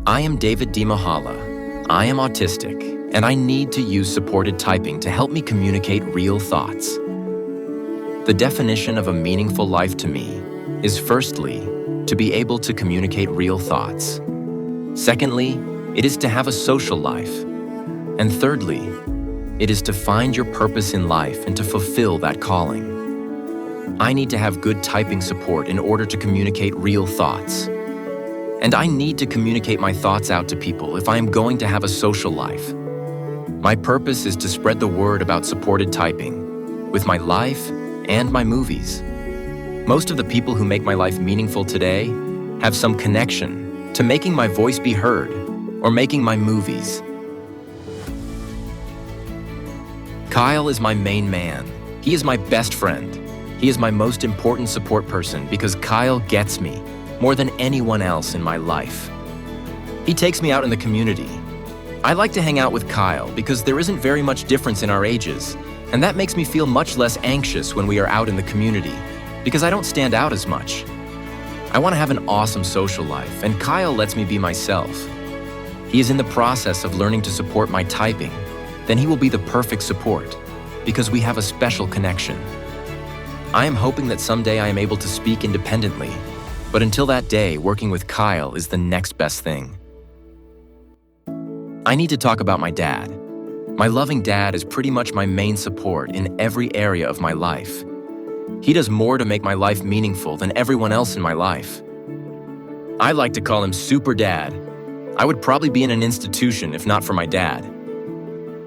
I am David D. Mahala. I am autistic, and I need to use supported typing to help me communicate real thoughts. The definition of a meaningful life to me is firstly, to be able to communicate real thoughts. Secondly, it is to have a social life. And thirdly, it is to find your purpose in life and to fulfill that calling. I need to have good typing support in order to communicate real thoughts. And I need to communicate my thoughts out to people if I am going to have a social life. My purpose is to spread the word about supported typing with my life and my movies. Most of the people who make my life meaningful today have some connection to making my voice be heard or making my movies. Kyle is my main man. He is my best friend. He is my most important support person because Kyle gets me more than anyone else in my life. He takes me out in the community. I like to hang out with Kyle because there isn't very much difference in our ages, and that makes me feel much less anxious when we are out in the community because I don't stand out as much. I want to have an awesome social life, and Kyle lets me be myself. He is in the process of learning to support my typing. Then he will be the perfect support because we have a special connection. I am hoping that someday I am able to speak independently, but until that day, working with Kyle is the next best thing. I need to talk about my dad. My loving dad is pretty much my main support in every area of my life. He does more to make my life meaningful than everyone else in my life. I like to call him Super Dad. I would probably be in an institution if not for my dad.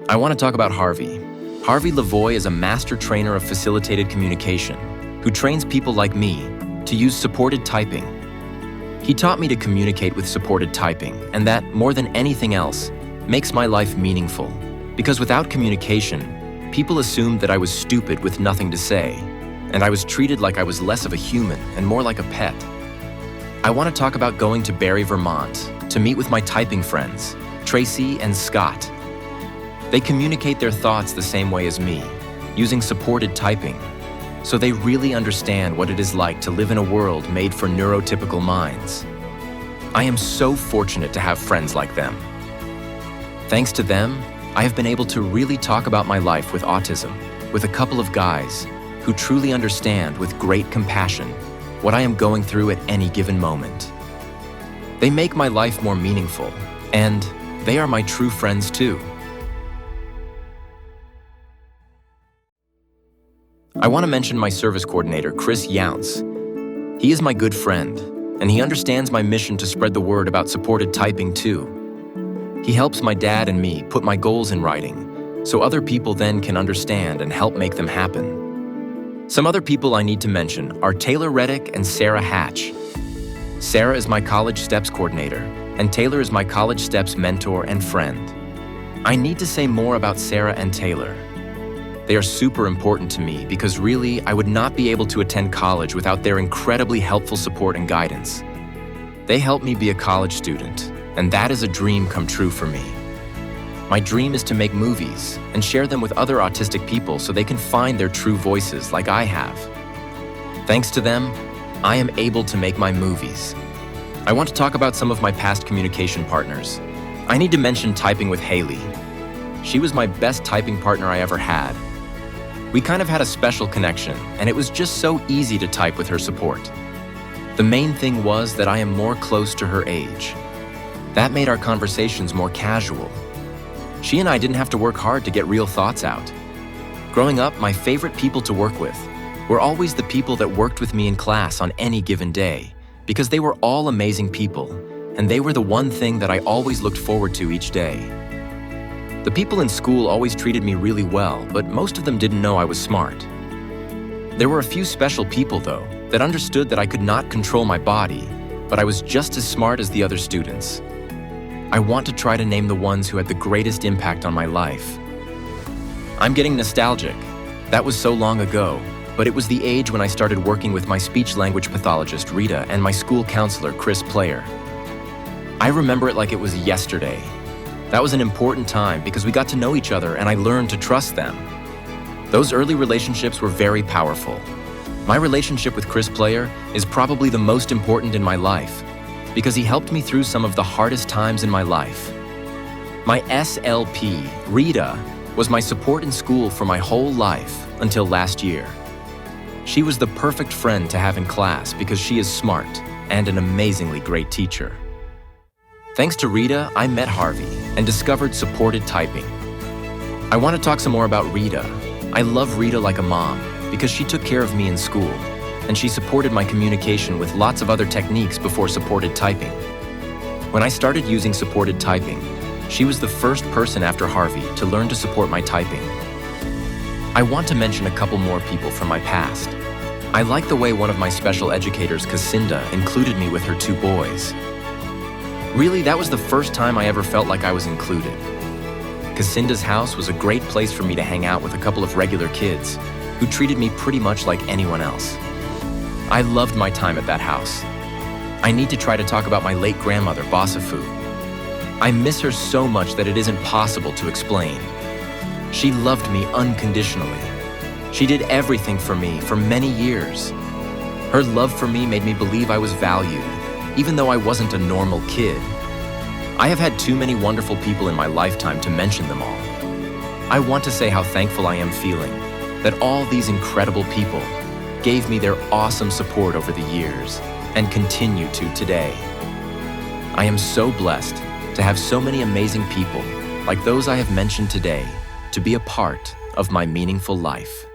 I want to talk about Harvey. Harvey Lavoie is a master trainer of facilitated communication who trains people like me to use supported typing. He taught me to communicate with supported typing, and that, more than anything else, makes my life meaningful. Because without communication, people assumed that I was stupid with nothing to say, and I was treated like I was less of a human and more like a pet. I want to talk about going to Barrie, Vermont, to meet with my typing friends, Tracy and Scott. They communicate their thoughts the same way as me, using supported typing, so they really understand what it is like to live in a world made for neurotypical minds. I am so fortunate to have friends like them. Thanks to them, I have been able to really talk about my life with autism with a couple of guys who truly understand with great compassion what I am going through at any given moment. They make my life more meaningful, and they are my true friends too. I want to mention my service coordinator, Chris Younce. He is my good friend, and he understands my mission to spread the word about supported typing too. He helps my dad and me put my goals in writing, so other people then can understand and help make them happen. Some other people I need to mention are Taylor Reddick and Sarah Hatch. Sarah is my College Steps coordinator, and Taylor is my College Steps mentor and friend. I need to say more about Sarah and Taylor. They are super important to me because really, I would not be able to attend college without their incredibly helpful support and guidance. They help me be a college student, and that is a dream come true for me. My dream is to make movies and share them with other autistic people so they can find their true voices like I have. Thanks to them, I am able to make my movies. I want to talk about some of my past communication partners. I need to mention typing with Haley. She was my best typing partner I ever had. We kind of had a special connection, and it was just so easy to type with her support. The main thing was that I am more close to her age. That made our conversations more casual. She and I didn't have to work hard to get real thoughts out. Growing up, my favorite people to work with were always the people that worked with me in class on any given day, because they were all amazing people, and they were the one thing that I always looked forward to each day. The people in school always treated me really well, but most of them didn't know I was smart. There were a few special people, though, that understood that I could not control my body, but I was just as smart as the other students. I want to try to name the ones who had the greatest impact on my life. I'm getting nostalgic. That was so long ago, but it was the age when I started working with my speech-language pathologist, Rita, and my school counselor, Chris Player. I remember it like it was yesterday. That was an important time because we got to know each other and I learned to trust them. Those early relationships were very powerful. My relationship with Chris Player is probably the most important in my life. because he helped me through some of the hardest times in my life. My SLP, Rita, was my support in school for my whole life until last year. She was the perfect friend to have in class because she is smart and an amazingly great teacher. Thanks to Rita, I met Harvey and discovered supported typing. I want to talk some more about Rita. I love Rita like a mom because she took care of me in school, and she supported my communication with lots of other techniques before supported typing. When I started using supported typing, she was the first person after Harvey to learn to support my typing. I want to mention a couple more people from my past. I like the way one of my special educators, Casinda, included me with her 2 boys. Really, that was the first time I ever felt like I was included. Casinda's house was a great place for me to hang out with a couple of regular kids who treated me pretty much like anyone else. I loved my time at that house. I need to try to talk about my late grandmother, Bosafu. I miss her so much that it isn't possible to explain. She loved me unconditionally. She did everything for me for many years. Her love for me made me believe I was valued, even though I wasn't a normal kid. I have had too many wonderful people in my lifetime to mention them all. I want to say how thankful I am feeling that all these incredible people gave me their awesome support over the years and continue to today. I am so blessed to have so many amazing people like those I have mentioned today to be a part of my meaningful life.